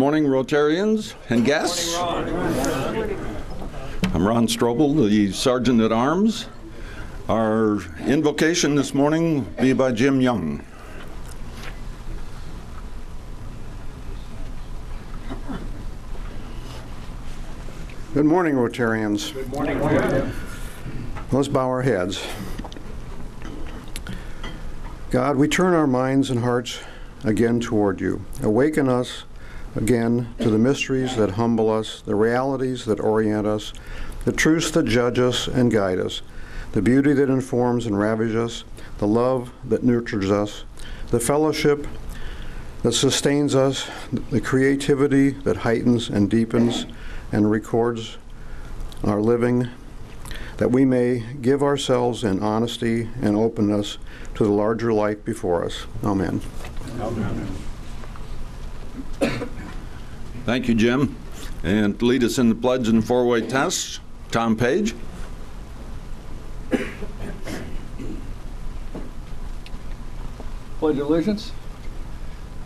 morning, Rotarians and guests. Good morning, Ron. I'm Ron Strobel, the Sergeant at Arms. Our invocation this morning will be by Jim Young. Good morning, Rotarians. Good morning. Let's bow our heads. God, we turn our minds and hearts again toward you. Awaken us again to the mysteries that humble us, the realities that orient us, the truths that judge us and guide us, the beauty that informs and ravages us, the love that nurtures us, the fellowship that sustains us, the creativity that heightens and deepens and records our living, that we may give ourselves in honesty and openness to the larger life before us. Amen. Amen. Thank you, Jim. And to lead us in the pledge and four-way tests, Tom Page. Pledge allegiance.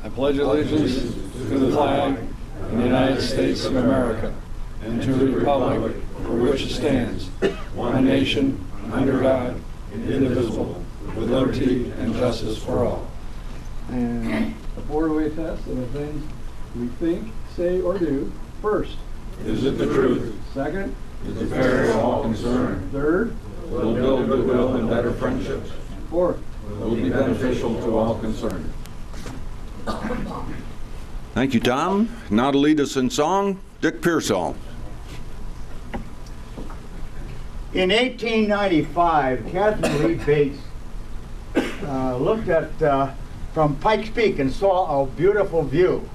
I pledge allegiance to the flag of the United States of America and to the republic for which it stands, one nation, under God, indivisible, with liberty and justice for all. And a four-way test of the things we think, say, or do. First, Is it the truth? second, Is it fair to all concerned? third, Will build goodwill and better friendships? fourth. Will be beneficial to all concerned? Thank you, Tom. Now to lead us in song, Dick Pearsall. In 1895, Catherine Lee Bates looked at from Pikes Peak and saw a beautiful view.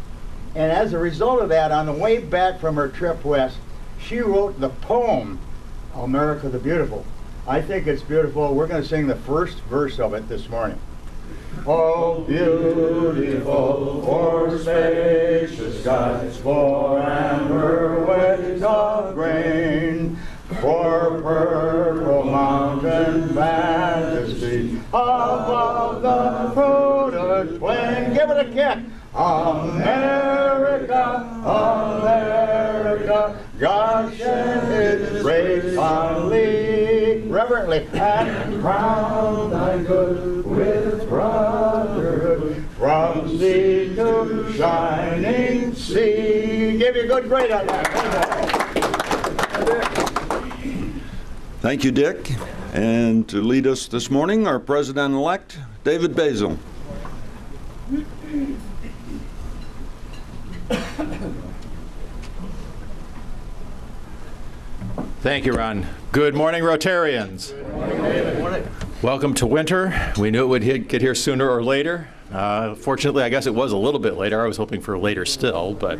And as a result of that, on the way back from her trip west, she wrote the poem, America the Beautiful. I think it's beautiful. We're going to sing the first verse of it this morning. Oh, beautiful for spacious skies, for amber waves of grain, for purple mountain majesty above the fruited plain. Give it a kick. America, America, God shed His grace on thee, reverently, and crown thy good with brotherhood, from sea to shining sea. Give you a good grade on that. Thank you, Dick. And to lead us this morning, our President-elect, David Basil. Thank you, Ron. Good morning, Rotarians. Good morning. Welcome to winter. We knew it would get here sooner or later. Fortunately, I guess it was a little bit later. I was hoping for later still, but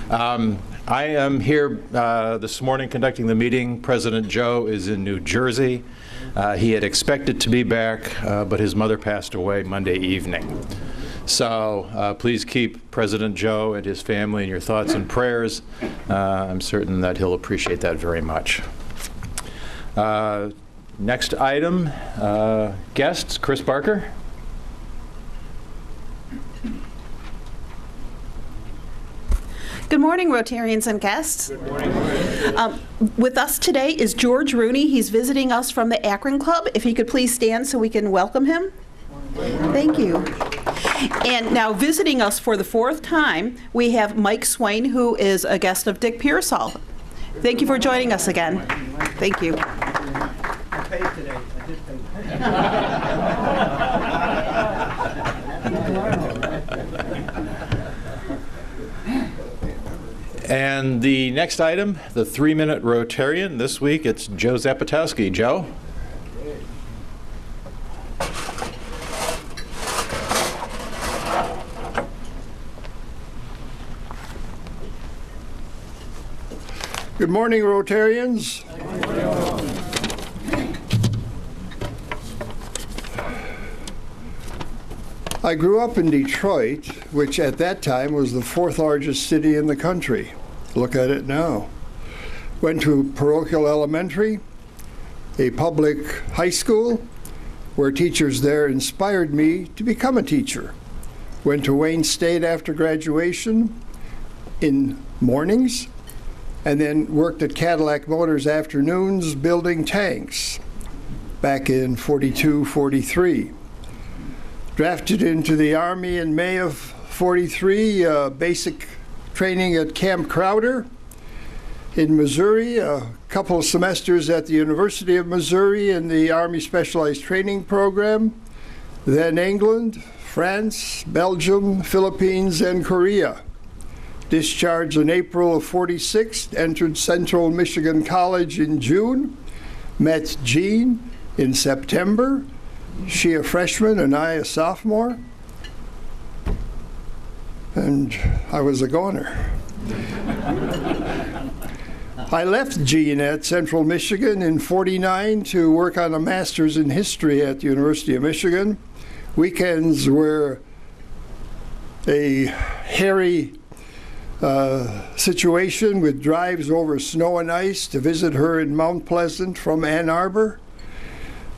I am here this morning conducting the meeting. President Joe is in New Jersey. He had expected to be back, but his mother passed away Monday evening. So please keep President Joe and his family in your thoughts and prayers. I'm certain that he'll appreciate that very much. Next item, guests, Chris Barker. Good morning, Rotarians and guests. Good morning. With us today is George Rooney. He's visiting us from the Akron Club. If he could please stand so we can welcome him. Thank you. And now visiting us for the fourth time, we have Mike Swain, who is a guest of Dick Pearsall. Thank you for joining us again. Thank you. I paid today. I did pay. And the next item, the 3-minute Rotarian. This week it's Joe Zapatowski. Joe? Good morning, Rotarians. I grew up in Detroit, which at that time was the 4th largest city in the country. Look at it now. Went to parochial elementary, a public high school, where teachers there inspired me to become a teacher. Went to Wayne State after graduation, in mornings, and then worked at Cadillac Motors afternoons building tanks back in 42, 43. Drafted into the Army in May of 43, basic training at Camp Crowder in Missouri, a couple of semesters at the University of Missouri in the Army Specialized Training Program, then England, France, Belgium, Philippines, and Korea. Discharged in April of 46, entered Central Michigan College in June, met Jean in September, she a freshman and I a sophomore, and I was a goner. I left Jean at Central Michigan in 49 to work on a master's in history at the University of Michigan. Weekends were a hairy situation with drives over snow and ice to visit her in Mount Pleasant from Ann Arbor.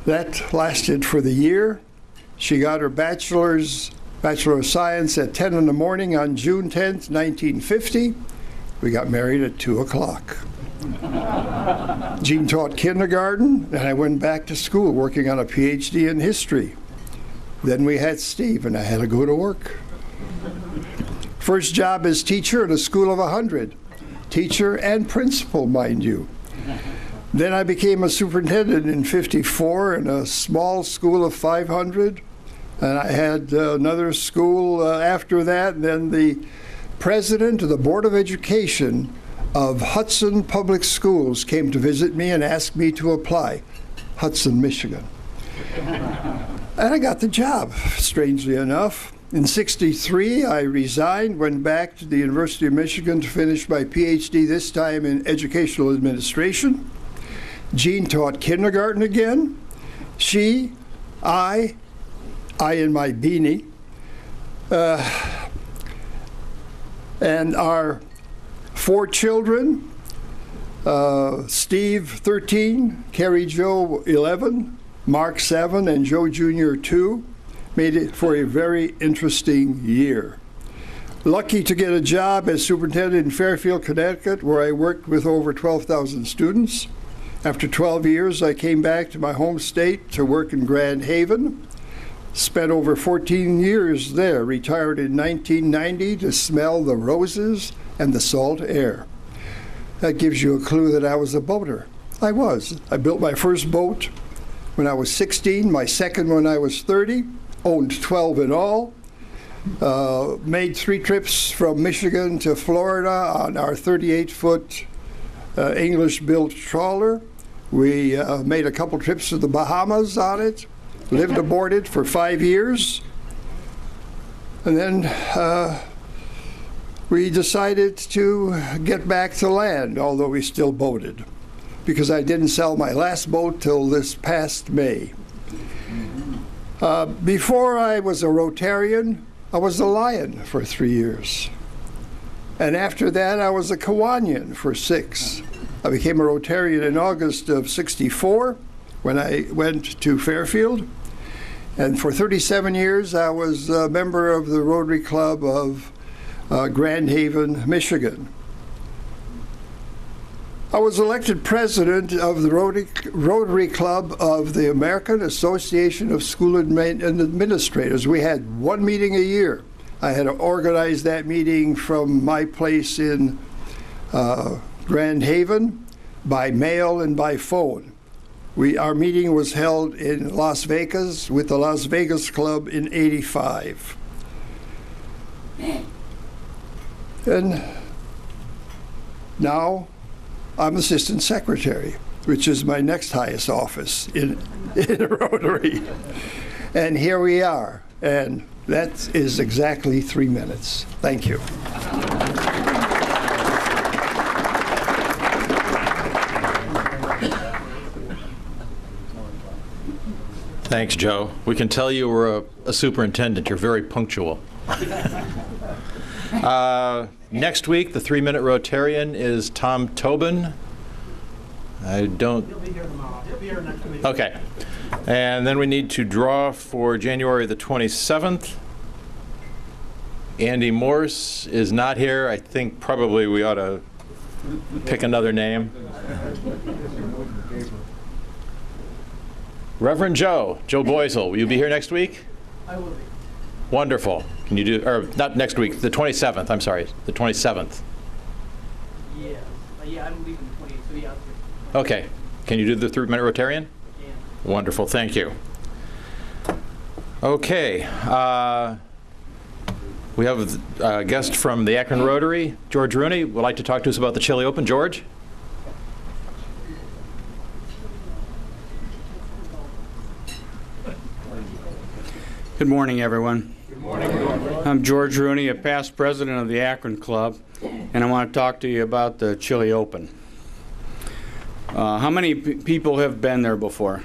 That lasted for the year. She got her Bachelor of Science at 10 in the morning on June 10th, 1950. We got married at 2 o'clock. Jean taught kindergarten, and I went back to school working on a PhD in history. Then we had Steve, and I had to go to work. First job as teacher at a school of 100. Teacher and principal, mind you. Then I became a superintendent in 54 in a small school of 500. And I had another school after that. And then the president of the Board of Education of Hudson Public Schools came to visit me and asked me to apply. Hudson, Michigan. And I got the job, strangely enough. In 63, I resigned, went back to the University of Michigan to finish my PhD, this time in educational administration. Jean taught kindergarten again. She, I in my beanie, and our 4 children, Steve 13, Carrie Jo 11, Mark 7, and Joe Jr. 2, made it for a very interesting year. Lucky to get a job as superintendent in Fairfield, Connecticut, where I worked with over 12,000 students. After 12 years, I came back to my home state to work in Grand Haven. Spent over 14 years there, retired in 1990 to smell the roses and the salt air. That gives you a clue that I was a boater. I was. I built my first boat when I was 16, my second when I was 30, owned 12 in all, made 3 trips from Michigan to Florida on our 38-foot English-built trawler. We made a couple trips to the Bahamas on it, lived aboard it for 5 years, and then we decided to get back to land, although we still boated, because I didn't sell my last boat till this past May. Before I was a Rotarian, I was a Lion for 3 years. And after that, I was a Kiwanian for 6. I became a Rotarian in August of '64 when I went to Fairfield. And for 37 years, I was a member of the Rotary Club of Grand Haven, Michigan. I was elected president of the Rotary Club of the American Association of School Administrators. We had 1 meeting a year. I had to organize that meeting from my place in Grand Haven by mail and by phone. Our meeting was held in Las Vegas with the Las Vegas Club in '85. And now I'm assistant secretary, which is my next highest office in Rotary. And here we are. And that is exactly 3 minutes. Thank you. Thanks, Joe. We can tell you were a superintendent. You're very punctual. Next week, the 3-minute Rotarian is Tom Tobin. He'll be here tomorrow. He'll be here next week. Okay. And then we need to draw for January the 27th. Andy Morse is not here. I think probably we ought to pick another name. Reverend Joe Boisel, will you be here next week? I will be. Wonderful. Can you do, or not next week, the 27th, I'm sorry, the 27th. Yeah. Yeah, I'm leaving the 28th, so yeah. Okay. Can you do the 3-minute Rotarian? Yeah. Wonderful, thank you. Okay. We have a guest from the Akron Rotary, George Rooney, would like to talk to us about the Chili Open. George? Good morning, everyone. Good morning. I'm George Rooney, a past president of the Akron Club, and I want to talk to you about the Chili Open. How many people have been there before?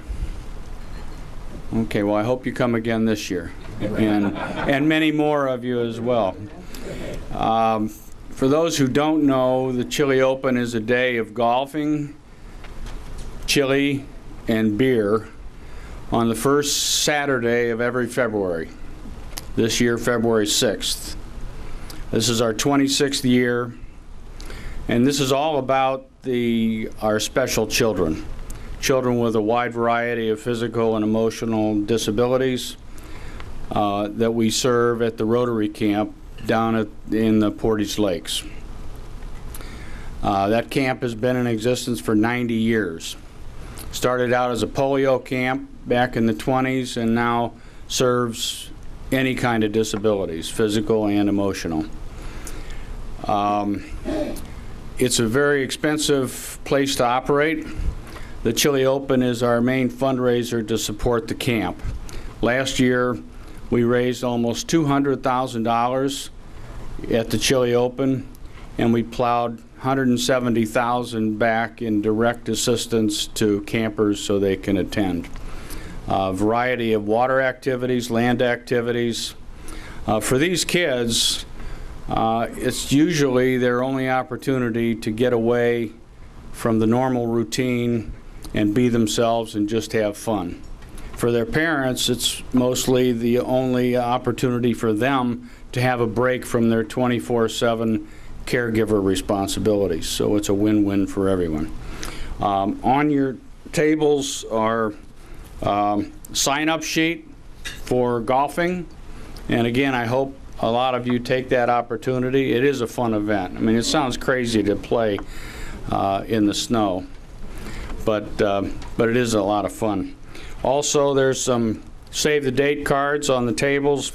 Okay, well, I hope you come again this year, and many more of you as well. For those who don't know, the Chili Open is a day of golfing, chili, and beer on the first Saturday of every February. This year, February 6th. This is our 26th year, and this is all about our special children. Children with a wide variety of physical and emotional disabilities that we serve at the Rotary Camp down in the Portage Lakes. That camp has been in existence for 90 years. Started out as a polio camp back in the 20s and now serves any kind of disabilities, physical and emotional. It's a very expensive place to operate. The Chili Open is our main fundraiser to support the camp. Last year, we raised almost $200,000 at the Chili Open, and we plowed $170,000 back in direct assistance to campers so they can attend. A variety of water activities, land activities. For these kids, it's usually their only opportunity to get away from the normal routine and be themselves and just have fun. For their parents, it's mostly the only opportunity for them to have a break from their 24/7 caregiver responsibilities. So it's a win-win for everyone. On your tables are sign-up sheet for golfing. And again, I hope a lot of you take that opportunity. It is a fun event. I mean, it sounds crazy to play in the snow, but it is a lot of fun. Also, there's some save-the-date cards on the tables.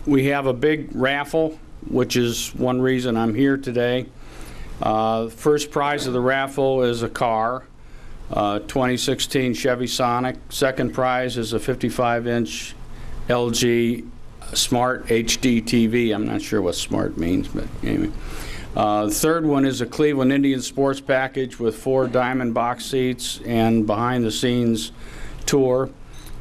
We have a big raffle, which is one reason I'm here today. First prize of the raffle is a car, 2016 Chevy Sonic. Second prize is a 55-inch LG Smart HD TV. I'm not sure what smart means, but anyway. The third one is a Cleveland Indians sports package with 4 diamond box seats and behind-the-scenes tour.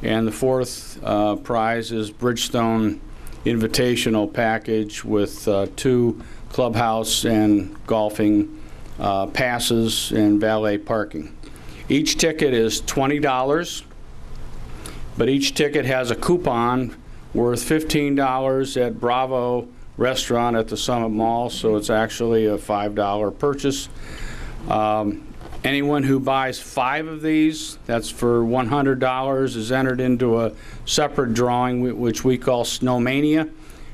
And the fourth prize is Bridgestone Invitational package with 2 clubhouse and golfing passes and valet parking. Each ticket is $20, but each ticket has a coupon worth $15 at Bravo Restaurant at the Summit Mall, so it's actually a $5 purchase. Anyone who buys 5 of these, that's for $100, is entered into a separate drawing which we call Snowmania,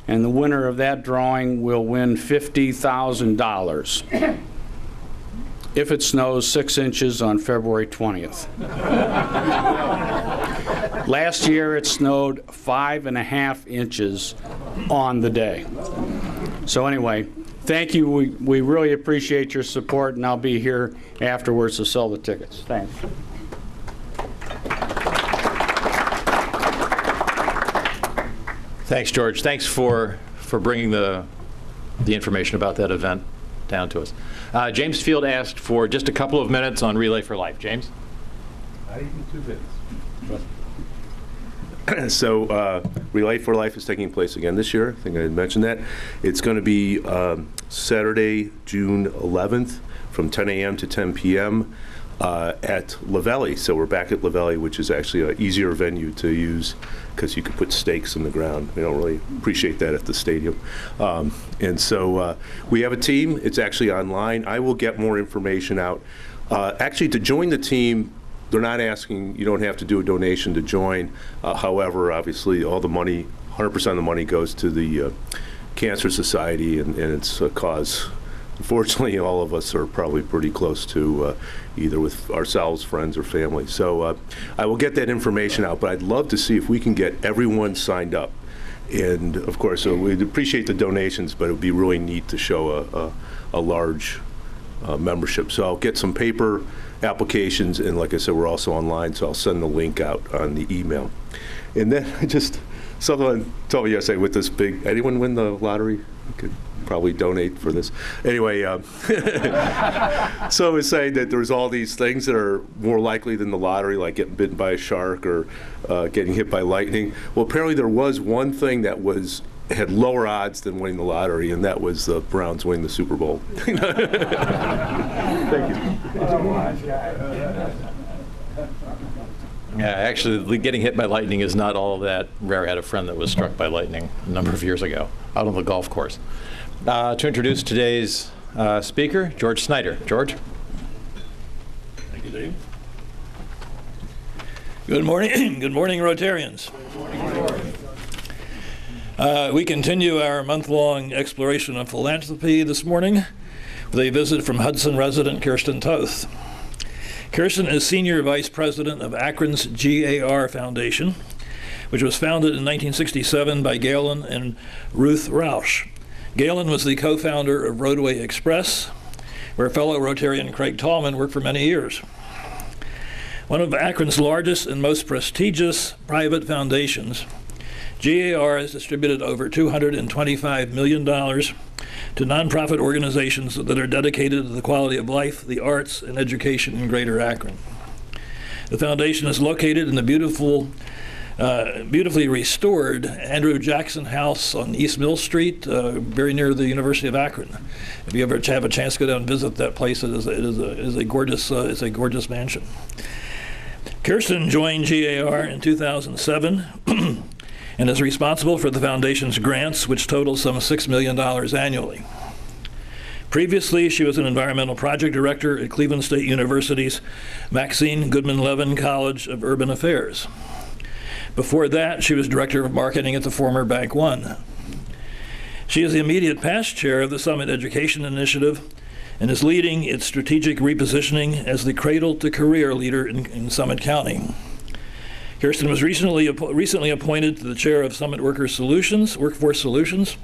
and the winner of that drawing will win $50,000 if it snows 6 inches on February 20th. Last year it snowed 5.5 inches on the day. So anyway, thank you. We really appreciate your support, and I'll be here afterwards to sell the tickets. Thanks. Thanks, George. Thanks for bringing the information about that event down to us. James Field asked for just a couple of minutes on Relay for Life. James? Not even 2 minutes. So Relay for Life is taking place again this year. I think I had mentioned that. It's going to be Saturday, June 11th from 10 a.m. to 10 p.m. at Lavelli. So we're back at Lavelli, which is actually an easier venue to use because you can put stakes in the ground. We don't really appreciate that at the stadium. And so we have a team. It's actually online. I will get more information out. Actually, to join the team, they're not asking, you don't have to do a donation to join. However, obviously, all the money, 100% of the money goes to the Cancer Society, and it's a cause. Unfortunately, all of us are probably pretty close to either with ourselves, friends, or family. So I will get that information out, but I'd love to see if we can get everyone signed up. And of course, we'd appreciate the donations, but it would be really neat to show a large membership. So I'll get some paper applications, and like I said, we're also online, so I'll send the link out on the email. And then just someone told me yesterday with this big, anyone win the lottery? You could probably donate for this. Anyway, so it's saying that there's all these things that are more likely than the lottery, like getting bitten by a shark or getting hit by lightning. Well, apparently there was one thing that had lower odds than winning the lottery, and that was the Browns winning the Super Bowl. Thank you. Yeah, actually, getting hit by lightning is not all that rare. I had a friend that was struck by lightning a number of years ago out on the golf course. To introduce today's speaker, George Snyder. George? Thank you, Dave. Good morning. Good morning, Rotarians. We continue our month-long exploration of philanthropy this morning with a visit from Hudson resident Kirsten Toth. Kirsten is Senior Vice President of Akron's GAR Foundation, which was founded in 1967 by Galen and Ruth Rausch. Galen was the co-founder of Roadway Express, where fellow Rotarian Craig Tallman worked for many years. One of Akron's largest and most prestigious private foundations, GAR has distributed over $225 million to nonprofit organizations that are dedicated to the quality of life, the arts, and education in Greater Akron. The foundation is located in the beautifully restored Andrew Jackson House on East Mill Street, very near the University of Akron. If you ever have a chance to go down and visit that place, it is a gorgeous mansion. Kirsten joined GAR in 2007 and is responsible for the foundation's grants, which total some $6 million annually. Previously, she was an environmental project director at Cleveland State University's Maxine Goodman Levin College of Urban Affairs. Before that, she was director of marketing at the former Bank One. She is the immediate past chair of the Summit Education Initiative and is leading its strategic repositioning as the cradle-to-career leader in Summit County. Kirsten was recently appointed to the chair of Summit Workforce Solutions,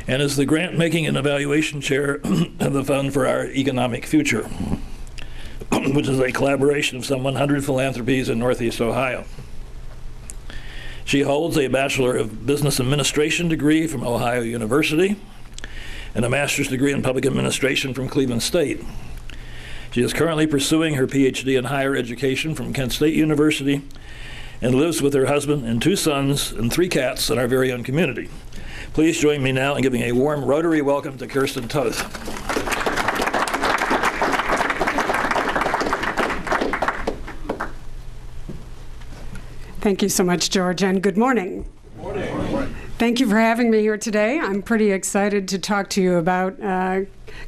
and is the grant-making and evaluation chair of the Fund for Our Economic Future, which is a collaboration of some 100 philanthropies in Northeast Ohio. She holds a Bachelor of Business Administration degree from Ohio University and a master's degree in public administration from Cleveland State. She is currently pursuing her PhD in higher education from Kent State University and lives with her husband and 2 sons and 3 cats in our very own community. Please join me now in giving a warm Rotary welcome to Kirsten Toth. Thank you so much, George, and good morning. Good morning. Thank you for having me here today. I'm pretty excited to talk to you about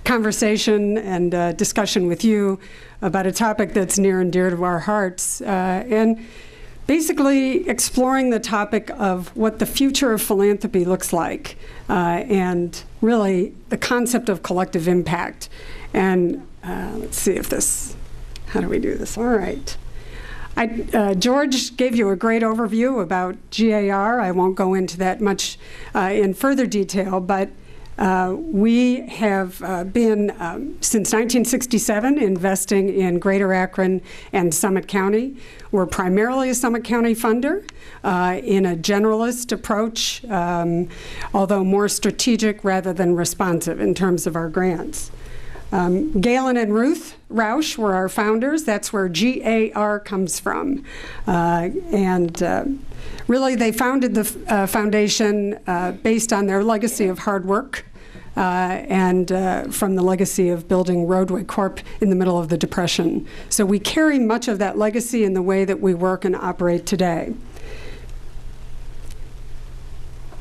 conversation and discussion with you about a topic that's near and dear to our hearts, and basically exploring the topic of what the future of philanthropy looks like, and really the concept of collective impact. And let's see if this, how do we do this? All right. George gave you a great overview about GAR. I won't go into that much in further detail, but we have been, since 1967, investing in Greater Akron and Summit County. We're primarily a Summit County funder in a generalist approach, although more strategic rather than responsive in terms of our grants. Galen and Ruth Rausch were our founders. That's where GAR comes from. Really, they founded the foundation based on their legacy of hard work, and from the legacy of building Roadway Corp in the middle of the Depression. So we carry much of that legacy in the way that we work and operate today.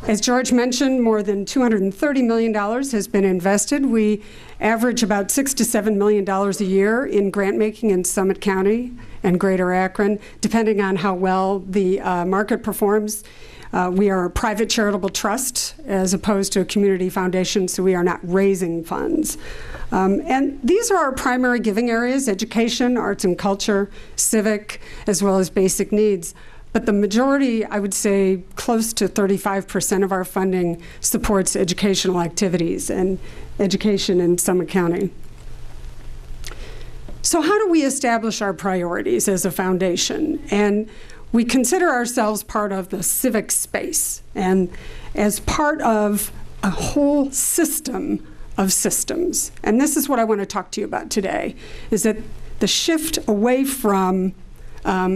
As George mentioned, more than $230 million has been invested. We average about $6 to $7 million a year in grant making in Summit County and Greater Akron, depending on how well the market performs. We are a private charitable trust as opposed to a community foundation, so we are not raising funds. And these are our primary giving areas: education, arts and culture, civic, as well as basic needs. But the majority, I would say close to 35% of our funding supports educational activities and education in Summit County. So how do we establish our priorities as a foundation? And we consider ourselves part of the civic space and as part of a whole system of systems. And this is what I want to talk to you about today, is that the shift away from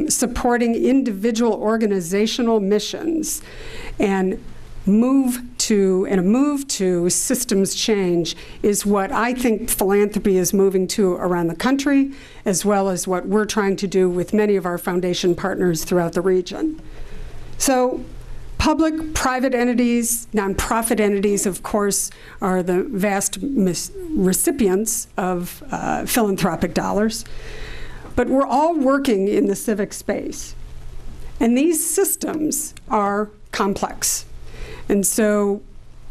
supporting individual organizational missions and a move to systems change is what I think philanthropy is moving to around the country, as well as what we're trying to do with many of our foundation partners throughout the region. So public, private entities, nonprofit entities, of course, are the vast recipients of philanthropic dollars. But we're all working in the civic space. And these systems are complex. And so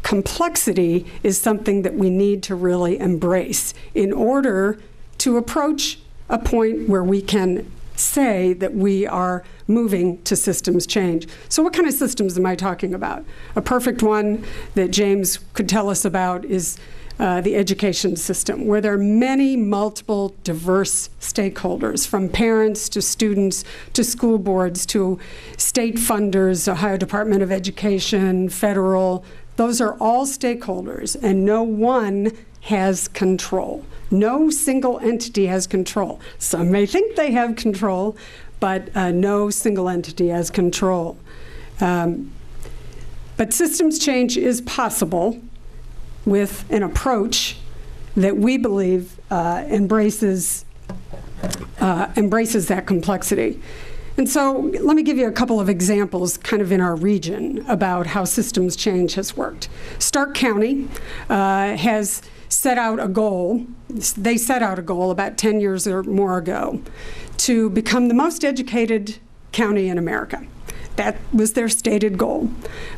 complexity is something that we need to really embrace in order to approach a point where we can say that we are moving to systems change. So what kind of systems am I talking about? A perfect one that James could tell us about is the education system, where there are many multiple diverse stakeholders, from parents to students to school boards to state funders, Ohio Department of Education, federal. Those are all stakeholders, and no one has control. No single entity has control. Some may think they have control, but no single entity has control. But systems change is possible with an approach that we believe embraces that complexity. And so let me give you a couple of examples kind of in our region about how systems change has worked. Stark County has set out a goal. They set out a goal about 10 years or more ago to become the most educated county in America. That was their stated goal.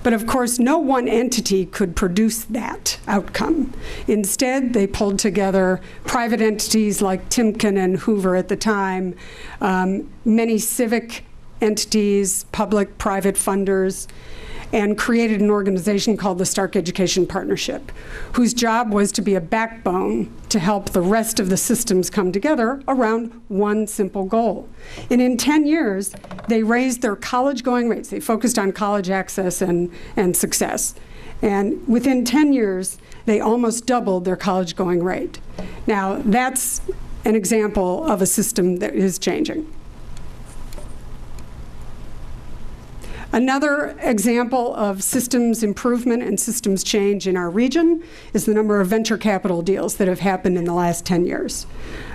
But of course, no one entity could produce that outcome. Instead, they pulled together private entities like Timken and Hoover at the time, many civic entities, public, private funders, and created an organization called the Stark Education Partnership, whose job was to be a backbone to help the rest of the systems come together around one simple goal. And in 10 years, they raised their college-going rates. They focused on college access and success. And within 10 years, they almost doubled their college-going rate. Now, that's an example of a system that is changing. Another example of systems improvement and systems change in our region is the number of venture capital deals that have happened in the last 10 years.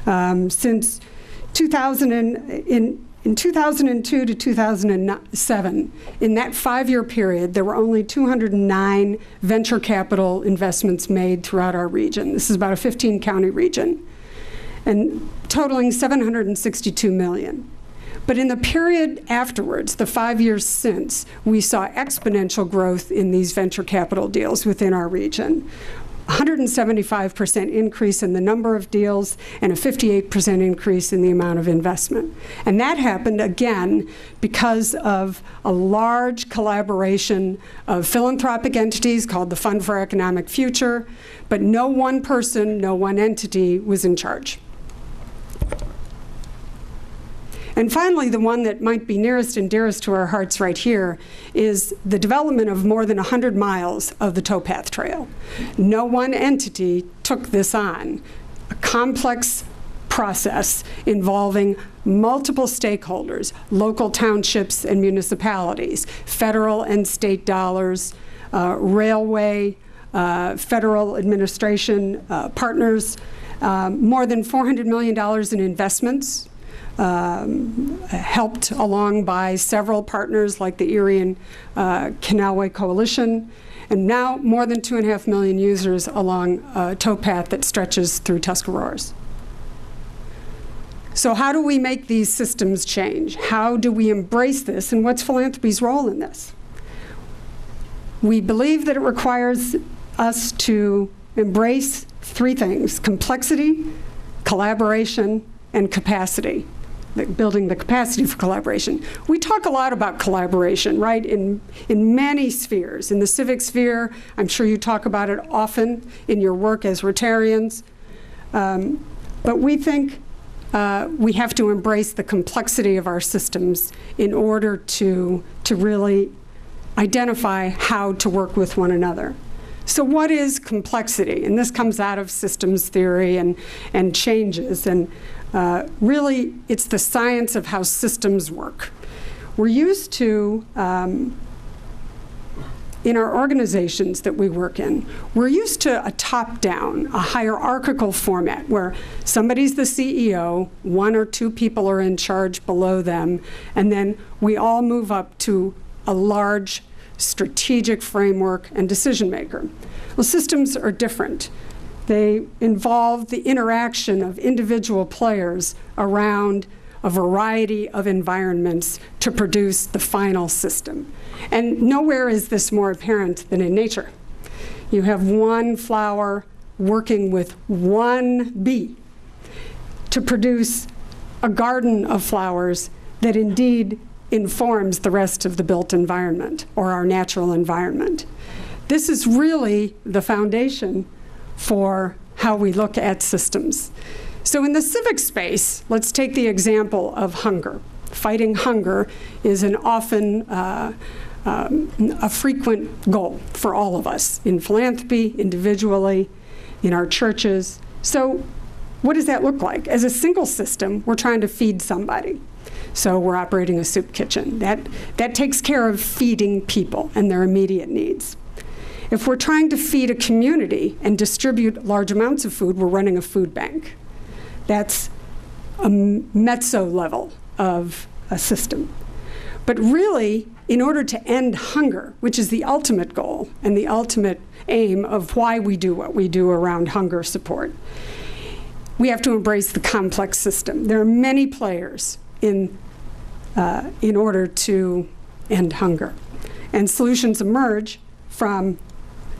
Since 2002 to 2007, in that 5-year period, there were only 209 venture capital investments made throughout our region. This is about a 15-county region, and totaling $762 million. But in the period afterwards, the 5 years since, we saw exponential growth in these venture capital deals within our region. 175% increase in the number of deals and a 58% increase in the amount of investment. And that happened, again, because of a large collaboration of philanthropic entities called the Fund for Economic Future, but no one person, no one entity was in charge. And finally, the one that might be nearest and dearest to our hearts right here is the development of more than 100 miles of the towpath trail. No one entity took this on. A complex process involving multiple stakeholders, local townships and municipalities, federal and state dollars, railway, federal administration partners, more than $400 million in investments, helped along by several partners like the Erie and Canalway Coalition, and now more than 2.5 million users along a towpath that stretches through Tuscaroras. So how do we make these systems change? How do we embrace this, and what's philanthropy's role in this? We believe that it requires us to embrace three things: complexity, collaboration, and capacity. Building the capacity for collaboration. We talk a lot about collaboration, right, in many spheres. In the civic sphere, I'm sure you talk about it often in your work as Rotarians. But we think we have to embrace the complexity of our systems in order to really identify how to work with one another. So what is complexity? And this comes out of systems theory and changes. And really, it's the science of how systems work. We're used to, in our organizations that we work in, we're used to a top-down, a hierarchical format where somebody's the CEO, one or two people are in charge below them, and then we all move up to a large strategic framework and decision maker. Well, systems are different. They involve the interaction of individual players around a variety of environments to produce the final system. And nowhere is this more apparent than in nature. You have one flower working with one bee to produce a garden of flowers that indeed informs the rest of the built environment or our natural environment. This is really the foundation for how we look at systems. So in the civic space, let's take the example of hunger. Fighting hunger is an often a frequent goal for all of us in philanthropy, individually, in our churches. So what does that look like? As a single system, we're trying to feed somebody. So we're operating a soup kitchen. That takes care of feeding people and their immediate needs. If we're trying to feed a community and distribute large amounts of food, we're running a food bank. That's a mezzo level of a system. But really, in order to end hunger, which is the ultimate goal and the ultimate aim of why we do what we do around hunger support, we have to embrace the complex system. There are many players in order to end hunger. And solutions emerge from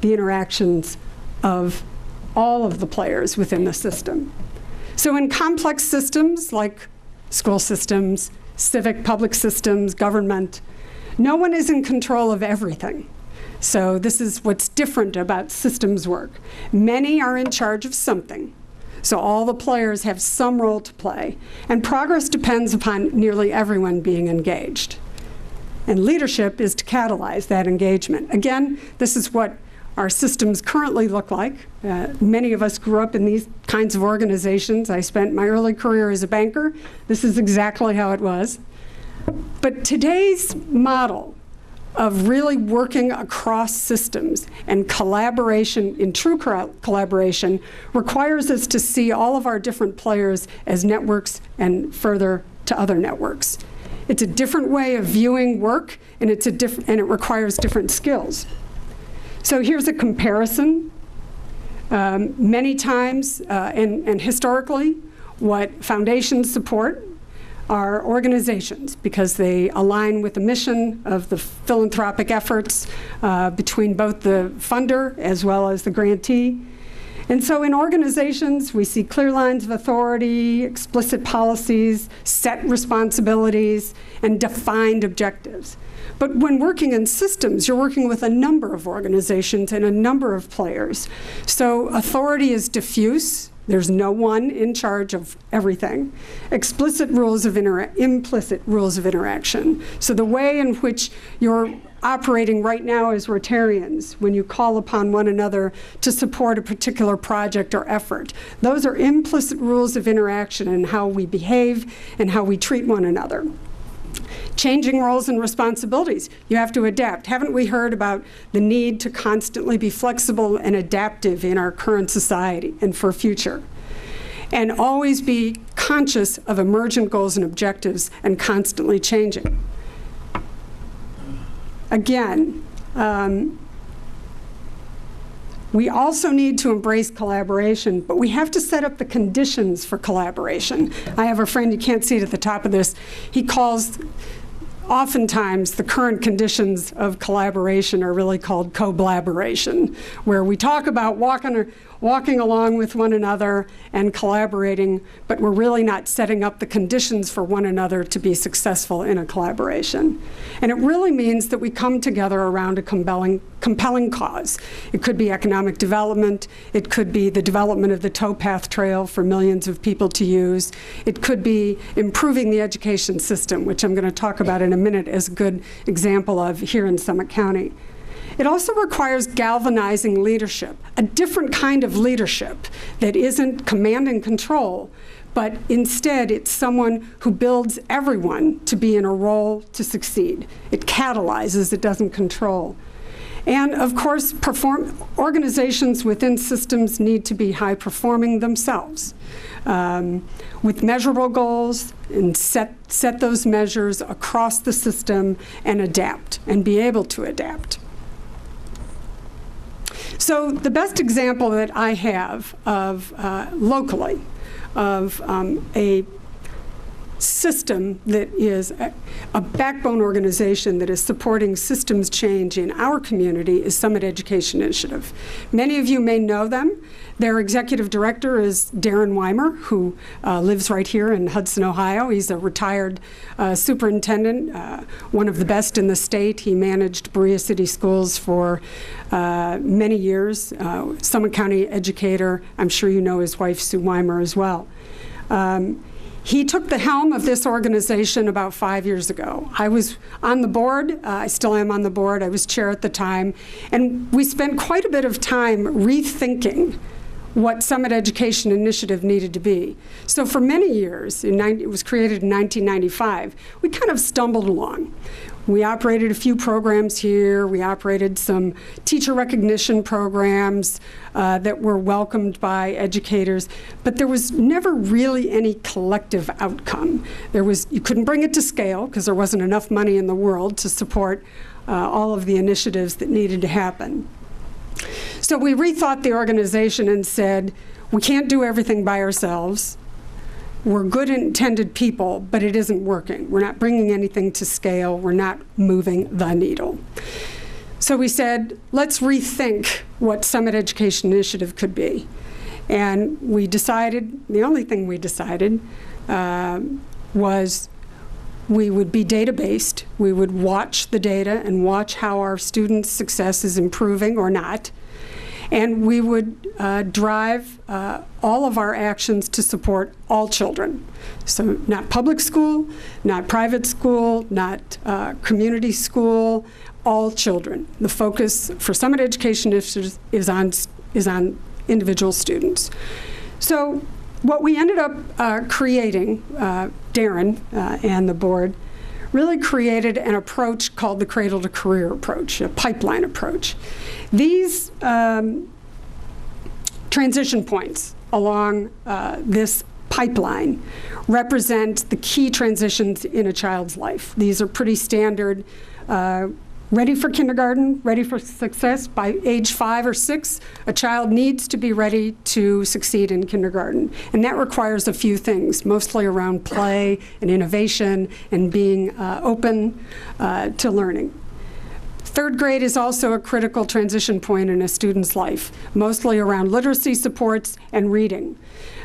the interactions of all of the players within the system. So in complex systems like school systems, civic public systems, government, no one is in control of everything. So this is what's different about systems work. Many are in charge of something. So all the players have some role to play. And progress depends upon nearly everyone being engaged. And leadership is to catalyze that engagement. Again, this is what our systems currently look like. Many of us grew up in these kinds of organizations. I spent my early career as a banker. This is exactly how it was. But today's model of really working across systems and collaboration, in true collaboration, requires us to see all of our different players as networks and further to other networks. It's a different way of viewing work, and it requires different skills. So here's a comparison. Many times, and historically, what foundations support are organizations because they align with the mission of the philanthropic efforts between both the funder as well as the grantee. And so in organizations, we see clear lines of authority, explicit policies, set responsibilities, and defined objectives. But when working in systems, you're working with a number of organizations and a number of players. So authority is diffuse. There's no one in charge of everything. Implicit rules of interaction. So the way in which you're operating right now as Rotarians, when you call upon one another to support a particular project or effort, those are implicit rules of interaction in how we behave and how we treat one another. Changing roles and responsibilities. You have to adapt. Haven't we heard about the need to constantly be flexible and adaptive in our current society and for future? And always be conscious of emergent goals and objectives and constantly changing. Again, we also need to embrace collaboration, but we have to set up the conditions for collaboration. I have a friend, you can't see it at the top of this, he calls oftentimes the current conditions of collaboration are really called co-blaboration, where we talk about walking along with one another and collaborating, but we're really not setting up the conditions for one another to be successful in a collaboration. And it really means that we come together around a compelling cause. It could be economic development. It could be the development of the towpath trail for millions of people to use. It could be improving the education system, which I'm going to talk about in a minute as a good example of here in Summit County. It also requires galvanizing leadership, a different kind of leadership that isn't command and control, but instead it's someone who builds everyone to be in a role to succeed. It catalyzes, it doesn't control. And of course, organizations within systems need to be high-performing themselves with measurable goals and set those measures across the system and adapt and be able to adapt. So the best example that I have of locally of a system that is a backbone organization that is supporting systems change in our community is Summit Education Initiative. Many of you may know them. Their executive director is Darren Weimer, who lives right here in Hudson, Ohio. He's a retired superintendent, one of the best in the state. He managed Berea City Schools for many years, Summit County educator. I'm sure you know his wife, Sue Weimer, as well. He took the helm of this organization about 5 years ago. I was on the board, I still am on the board, I was chair at the time, and we spent quite a bit of time rethinking what Summit Education Initiative needed to be. So for many years, it was created in 1995, we kind of stumbled along. We operated a few programs here. We operated some teacher recognition programs that were welcomed by educators, but there was never really any collective outcome. You couldn't bring it to scale because there wasn't enough money in the world to support all of the initiatives that needed to happen. So we rethought the organization and said, we can't do everything by ourselves. We're good intended people, but it isn't working. We're not bringing anything to scale. We're not moving the needle. So we said, let's rethink what Summit Education Initiative could be. And we decided, the only thing we decided was we would be data-based. We would watch the data and watch how our students' success is improving or not. And we would drive all of our actions to support all children. So not public school, not private school, not community school, all children. The focus for Summit Education is on individual students. So what we ended up creating, Darren and the board, really created an approach called the cradle to career approach, a pipeline approach. These transition points along this pipeline represent the key transitions in a child's life. These are pretty standard. Ready for kindergarten, ready for success. By age 5 or 6, a child needs to be ready to succeed in kindergarten. And that requires a few things, mostly around play and innovation and being open to learning. 3rd grade is also a critical transition point in a student's life, mostly around literacy supports and reading.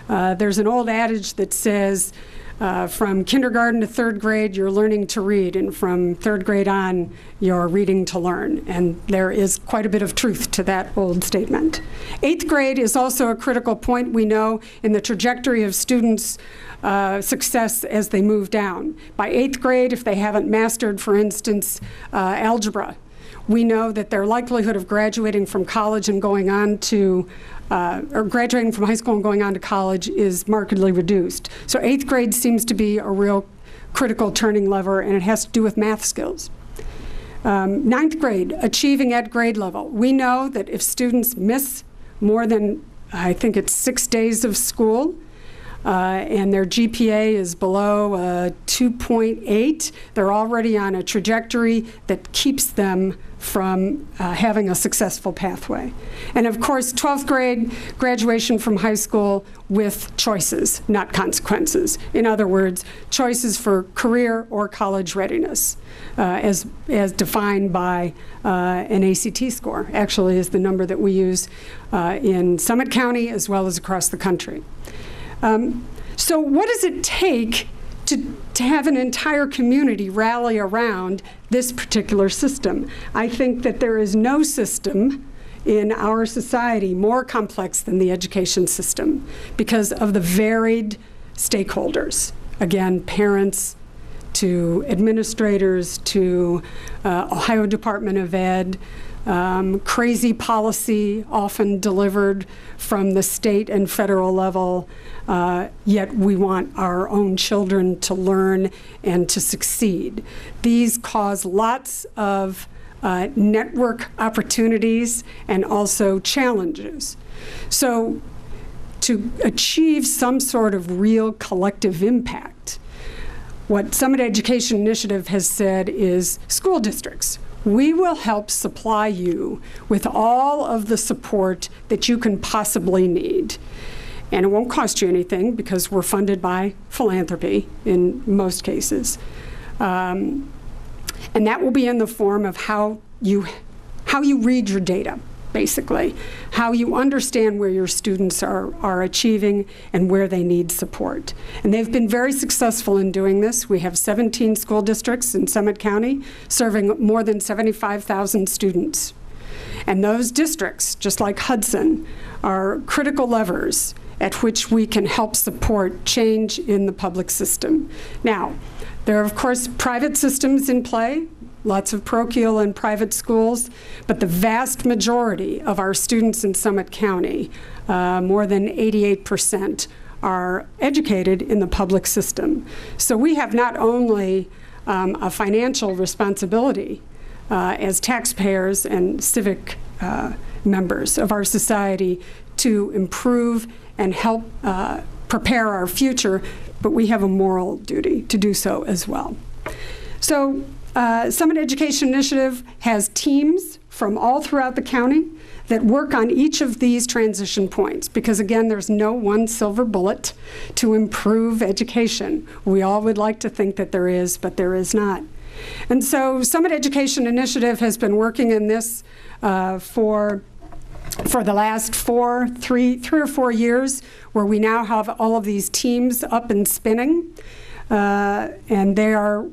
There's an old adage that says, from kindergarten to 3rd grade, you're learning to read, and from 3rd grade on, you're reading to learn. And there is quite a bit of truth to that old statement. 8th grade is also a critical point, we know, in the trajectory of students' success as they move down. By 8th grade, if they haven't mastered, for instance, algebra, we know that their likelihood of graduating from college and going on to or graduating from high school and going on to college is markedly reduced. So 8th grade seems to be a real critical turning lever, and it has to do with math skills. Ninth grade, achieving at grade level. We know that if students miss more than, I think it's 6 days of school, and their GPA is below 2.8, they're already on a trajectory that keeps them from having a successful pathway. And of course, 12th grade, graduation from high school with choices, not consequences. In other words, choices for career or college readiness, as defined by an ACT score, actually is the number that we use in Summit County as well as across the country. So what does it take to have an entire community rally around this particular system? I think that there is no system in our society more complex than the education system because of the varied stakeholders. Again, parents to administrators to Ohio Department of Ed, crazy policy often delivered from the state and federal level, yet we want our own children to learn and to succeed. These cause lots of network opportunities and also challenges. So to achieve some sort of real collective impact, what Summit Education Initiative has said is school districts, we will help supply you with all of the support that you can possibly need. And it won't cost you anything because we're funded by philanthropy in most cases. And that will be in the form of how you read your data, basically, how you understand where your students are achieving and where they need support. And they've been very successful in doing this. We have 17 school districts in Summit County serving more than 75,000 students. And those districts, just like Hudson, are critical levers at which we can help support change in the public system. Now, there are, of course, private systems in play, lots of parochial and private schools, but the vast majority of our students in Summit County, more than 88%, are educated in the public system. So we have not only a financial responsibility as taxpayers and civic members of our society to improve and help prepare our future, but we have a moral duty to do so as well. So Summit Education Initiative has teams from all throughout the county that work on each of these transition points because, again, there's no one silver bullet to improve education. We all would like to think that there is, but there is not. And so Summit Education Initiative has been working in this for the last 3 or 4 years, where we now have all of these teams up and spinning. And they are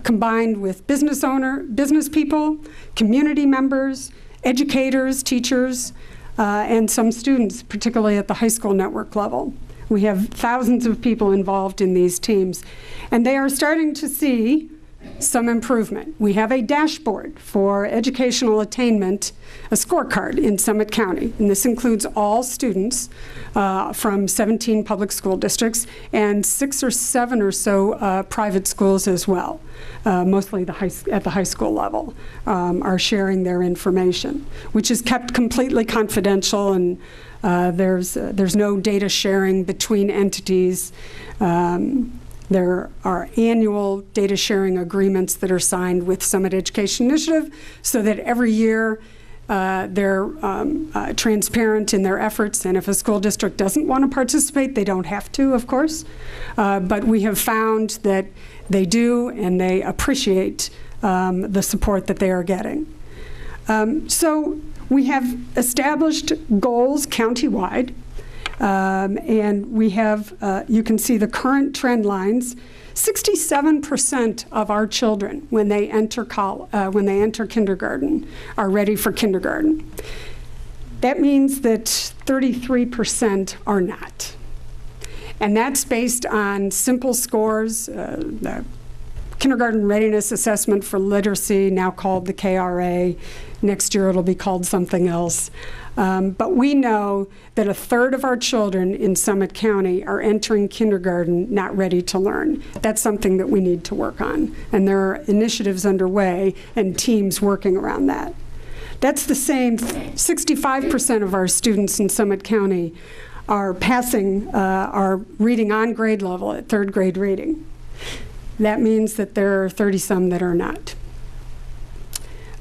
combined with business people, community members, educators, teachers, and some students, particularly at the high school network level. We have thousands of people involved in these teams, and they are starting to see some improvement. We have a dashboard for educational attainment, a scorecard in Summit County, and this includes all students from 17 public school districts and 6 or 7 or so private schools as well. Mostly at the high school level are sharing their information, which is kept completely confidential, and there's no data sharing between entities. There are annual data sharing agreements that are signed with Summit Education Initiative so that every year they're transparent in their efforts, and if a school district doesn't want to participate, they don't have to, of course. But we have found that they do, and they appreciate the support that they are getting. So we have established goals countywide. And we have, you can see the current trend lines. 67% of our children, when they enter kindergarten, are ready for kindergarten. That means that 33% are not. And that's based on simple scores, the Kindergarten Readiness Assessment for Literacy, now called the KRA. Next year it'll be called something else. But we know that 1/3 of our children in Summit County are entering kindergarten not ready to learn. That's something that we need to work on. And there are initiatives underway and teams working around that. That's the same, 65% of our students in Summit County are passing, are reading on grade level at 3rd grade reading. That means that there are 30-some that are not.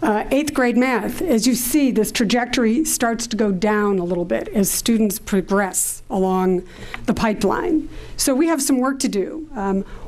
8th grade math, as you see, this trajectory starts to go down a little bit as students progress along the pipeline. So we have some work to do.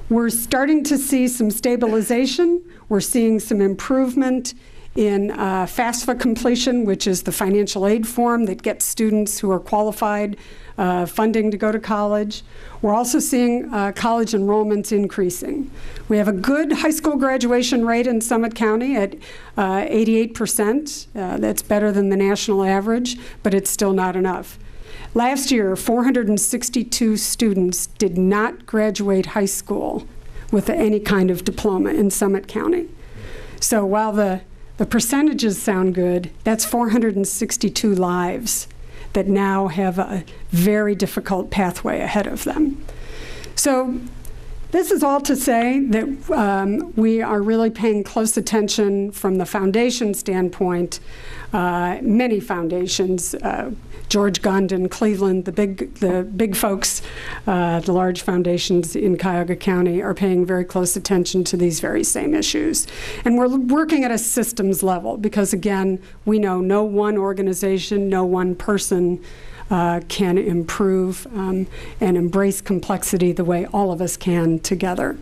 We're starting to see some stabilization. We're seeing some improvement in FAFSA completion, which is the financial aid form that gets students who are qualified funding to go to college. We're also seeing college enrollments increasing. We have a good high school graduation rate in Summit County at 88%. That's better than the national average, but it's still not enough. Last year, 462 students did not graduate high school with any kind of diploma in Summit County. So while the percentages sound good, that's 462 lives that now have a very difficult pathway ahead of them. So this is all to say that we are really paying close attention from the foundation standpoint. Many foundations, George Gondon, Cleveland, the big folks, the large foundations in Cuyahoga County are paying very close attention to these very same issues. And we're working at a systems level because, again, we know no one organization, no one person can improve and embrace complexity the way all of us can together.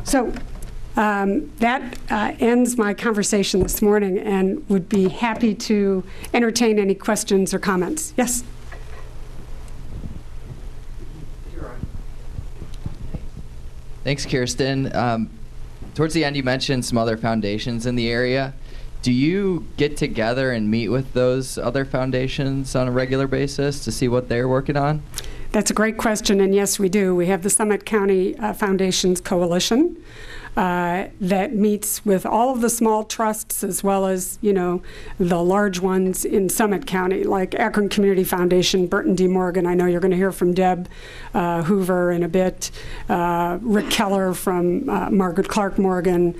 So that ends my conversation this morning, and would be happy to entertain any questions or comments. Yes? Thanks, Kirsten. Towards the end, you mentioned some other foundations in the area. Do you get together and meet with those other foundations on a regular basis to see what they're working on? That's a great question, and yes, we do. We have the Summit County Foundations Coalition that meets with all of the small trusts as well as, you know, the large ones in Summit County, like Akron Community Foundation, Burton D. Morgan. I know you're going to hear from Deb Hoover in a bit, Rick Keller from Margaret Clark Morgan.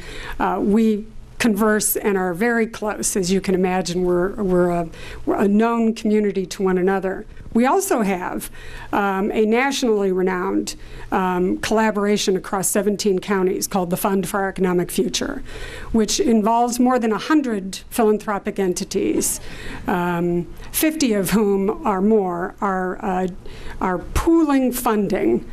We converse and are very close. As you can imagine, we're a known community to one another. We also have a nationally renowned collaboration across 17 counties called the Fund for Our Economic Future, which involves more than 100 philanthropic entities, 50 of whom or more are pooling funding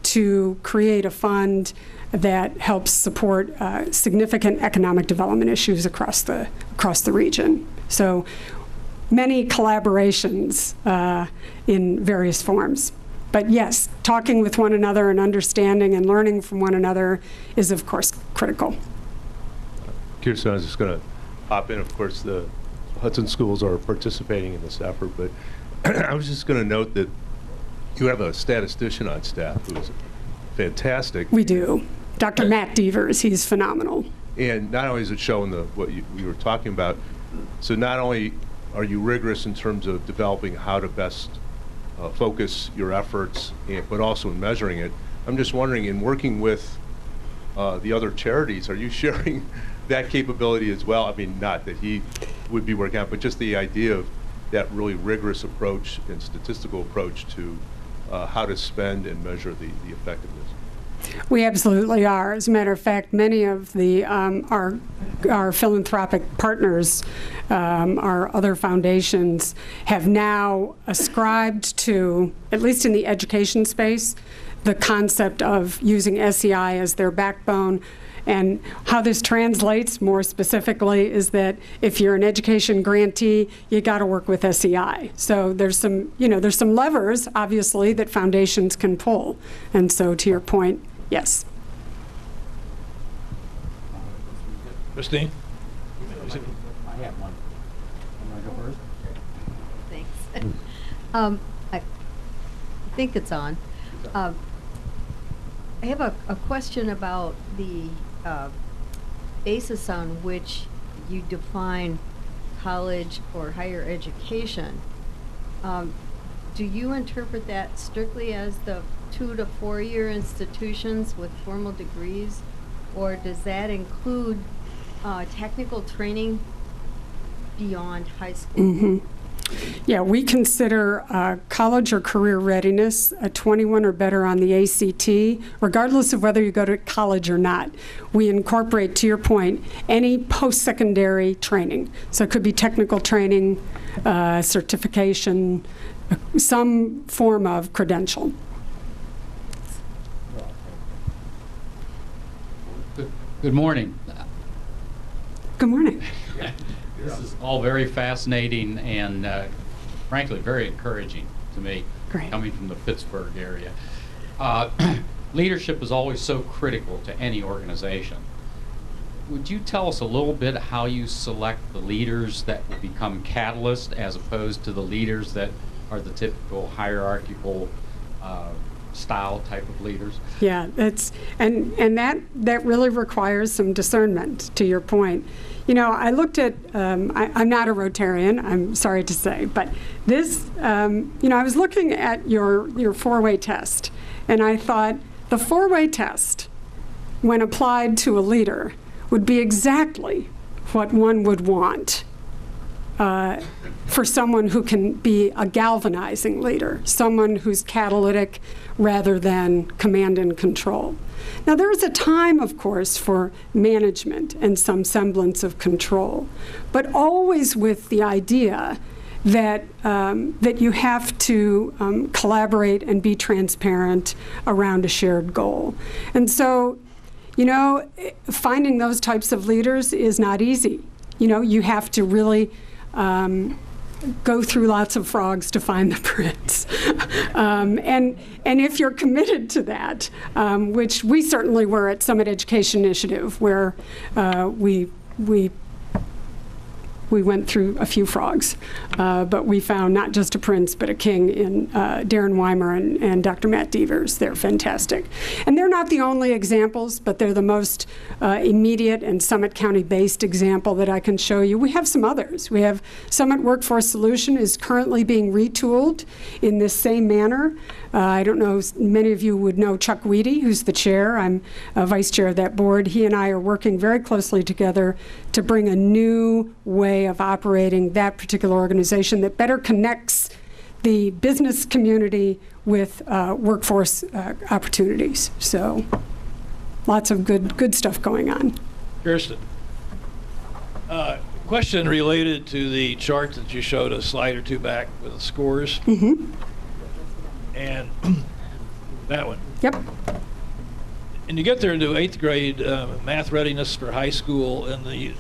to create a fund that helps support significant economic development issues across the region. So many collaborations in various forms. But yes, talking with one another and understanding and learning from one another is, of course, critical. Kirsten, I was just going to hop in. Of course, the Hudson schools are participating in this effort, but I was just going to note that you have a statistician on staff who is fantastic. We do. Dr. Matt Devers, he's phenomenal. And not only is it showing what you were talking about, so not only are you rigorous in terms of developing how to best focus your efforts, but also in measuring it. I'm just wondering, in working with the other charities, are you sharing that capability as well? I mean, not that he would be working out, but just the idea of that really rigorous approach and statistical approach to how to spend and measure the effectiveness. We absolutely are. As a matter of fact, many of the our philanthropic partners, our other foundations, have now ascribed to, at least in the education space, the concept of using SEI as their backbone. And how this translates more specifically is that if you're an education grantee, you got to work with SEI. So there's some, there's some levers, obviously, that foundations can pull. And so to your point, yes. Christine? I have one. I'm going to go first. Thanks. I think it's on. I have a question about the basis on which you define college or higher education. Do you interpret that strictly as the 2 to 4 year institutions with formal degrees, or does that include technical training beyond high school? Mm-hmm. Yeah, we consider college or career readiness a 21 or better on the ACT, regardless of whether you go to college or not. We incorporate, to your point, any post-secondary training. So it could be technical training, certification, some form of credential. Good morning. Good morning. This is all very fascinating and frankly very encouraging to me. Great. Coming from the Pittsburgh area. Leadership is always so critical to any organization. Would you tell us a little bit how you select the leaders that will become catalysts as opposed to the leaders that are the typical hierarchical style type of leaders? Yeah, that's and that really requires some discernment, to your point. You know, I looked at, I'm not a Rotarian, I'm sorry to say, but this, you know, I was looking at your four-way test, and I thought the four-way test, when applied to a leader, would be exactly what one would want for someone who can be a galvanizing leader, someone who's catalytic rather than command and control. Now, there is a time, of course, for management and some semblance of control, but always with the idea that that you have to collaborate and be transparent around a shared goal. And so, you know, finding those types of leaders is not easy. You know, you have to really go through lots of frogs to find the prince. And if you're committed to that, which we certainly were at Summit Education Initiative, where we went through a few frogs, but we found not just a prince, but a king in Darren Weimer and Dr. Matt Devers. They're fantastic. And they're not the only examples, but they're the most immediate and Summit County-based example that I can show you. We have some others. We have Summit Workforce Solution is currently being retooled in this same manner. I don't know, many of you would know Chuck Weedy, who's the chair. I'm a vice chair of that board. He and I are working very closely together to bring a new way of operating that particular organization that better connects the business community with workforce opportunities. So lots of good stuff going on. Kirsten, question related to the chart that you showed a slide or two back with the scores. Mm-hmm. And that one. Yep. And you get there into 8th grade math readiness for high school, and the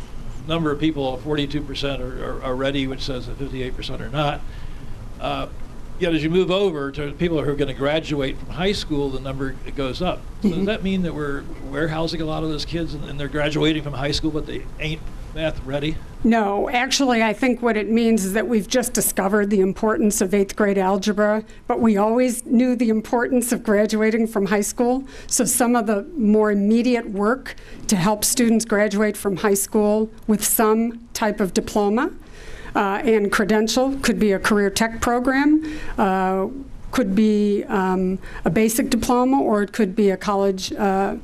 number of people, 42% are ready, which says that 58% are not. Yet as you move over to people who are going to graduate from high school, the number goes up. So does that mean that we're warehousing a lot of those kids and they're graduating from high school, but they ain't math ready? No, actually, I think what it means is that we've just discovered the importance of 8th grade algebra, but we always knew the importance of graduating from high school. So some of the more immediate work to help students graduate from high school with some type of diploma and credential could be a career tech program, could be a basic diploma, or it could be a college-ready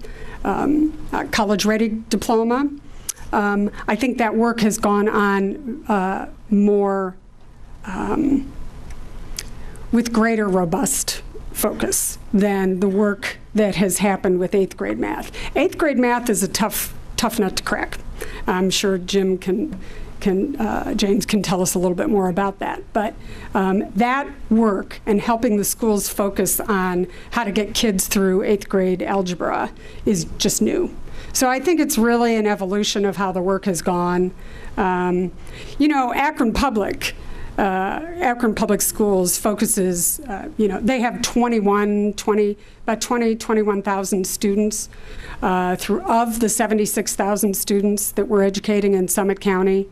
diploma. I think that work has gone on more with greater robust focus than the work that has happened with 8th grade math. 8th grade math is a tough nut to crack. I'm sure Jim James can tell us a little bit more about that. But that work and helping the schools focus on how to get kids through 8th grade algebra is just new. So I think it's really an evolution of how the work has gone. You know, Akron Public Schools focuses, you know, they have 21,000 students of the 76,000 students that we're educating in Summit County.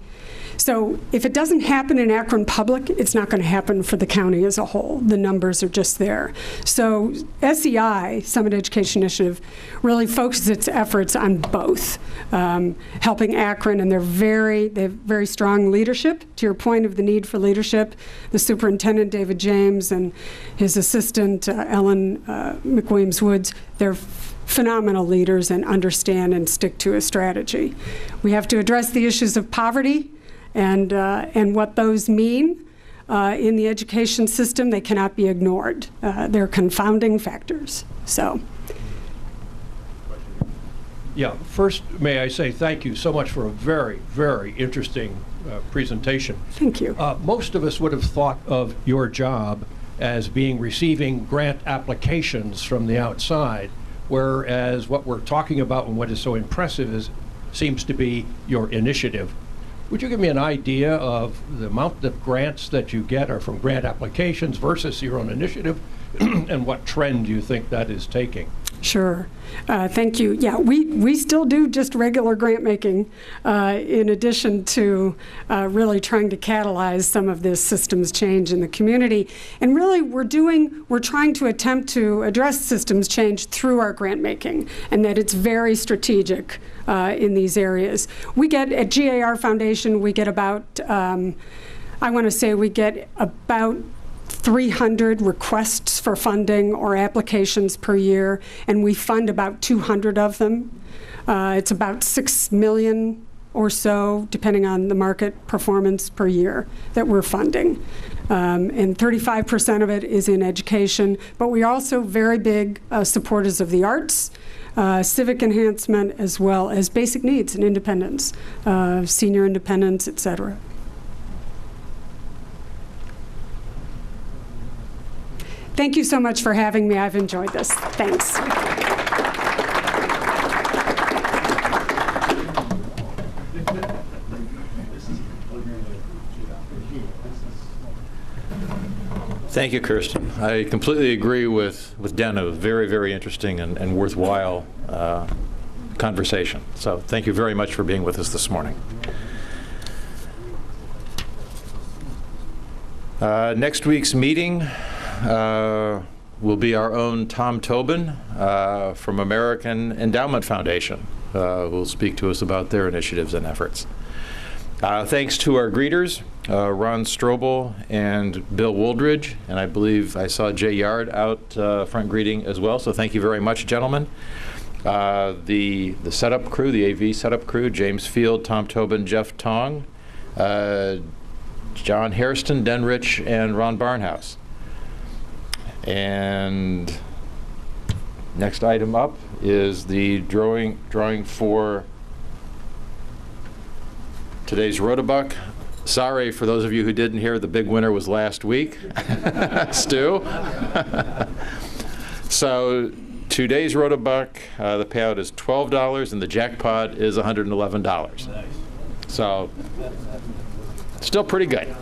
So if it doesn't happen in Akron Public, it's not going to happen for the county as a whole. The numbers are just there. So SEI, Summit Education Initiative, really focuses its efforts on both, helping Akron, and they have very strong leadership. To your point of the need for leadership, the superintendent, David James, and his assistant, Ellen McWilliams-Woods, they're phenomenal leaders and understand and stick to a strategy. We have to address the issues of poverty and what those mean in the education system. They cannot be ignored. They're confounding factors. So. Yeah, first, may I say thank you so much for a very, very interesting presentation. Thank you. Most of us would have thought of your job as being receiving grant applications from the outside, whereas what we're talking about and what is so impressive seems to be your initiative. Would you give me an idea of the amount of grants that you get are from grant applications versus your own initiative, and what trend you think that is taking? Sure. Thank you. Yeah, we still do just regular grant making in addition to really trying to catalyze some of this systems change in the community. And really we're trying to attempt to address systems change through our grant making, and that it's very strategic in these areas. We get at GAR Foundation, we get about, I want to say we get about 300 requests for funding or applications per year, and we fund about 200 of them. It's about $6 million or so, depending on the market performance per year, that we're funding. And 35% of it is in education, but we're also very big supporters of the arts, civic enhancement, as well as basic needs and independence, senior independence, et cetera. Thank you so much for having me. I've enjoyed this. Thanks. Thank you, Kirsten. I completely agree with Dana. A very, very interesting and worthwhile conversation. So thank you very much for being with us this morning. Next week's meeting will be our own Tom Tobin from American Endowment Foundation, who will speak to us about their initiatives and efforts. Thanks to our greeters, Ron Strobel and Bill Wooldridge, and I believe I saw Jay Yard out front greeting as well, so thank you very much, gentlemen. The setup crew, the AV setup crew, James Field, Tom Tobin, Jeff Tong, John Hairston, Den Rich, and Ron Barnhouse. And next item up is the drawing for today's Rotabuck. Sorry for those of you who didn't hear, the big winner was last week, Stu. So today's Rotabuck, the payout is $12 and the jackpot is $111. So still pretty good.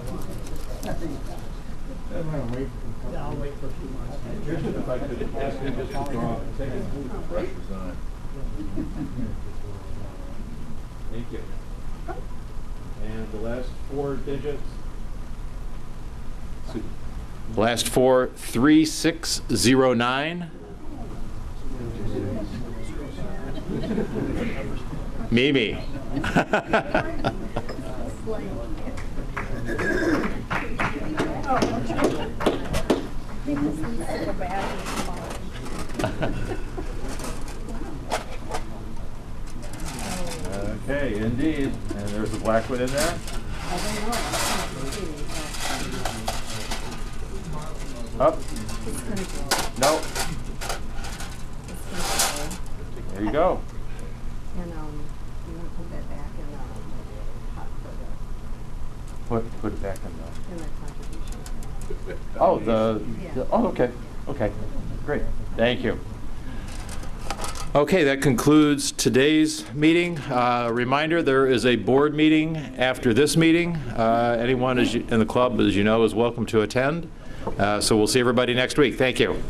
I'll wait for a few months. If I could ask you just to draw, take a few pressures on it. Thank you. And the last four digits. Last four, 3609. Mimi. Okay, indeed. And there's the black one in there. Up. No. There you go. And you want to put that back in the pot for the Put it back in in the contribution. oh, okay. Okay, great. Thank you. Okay, that concludes today's meeting. Reminder, there is a board meeting after this meeting. Anyone in the club, as you know, is welcome to attend. So we'll see everybody next week. Thank you.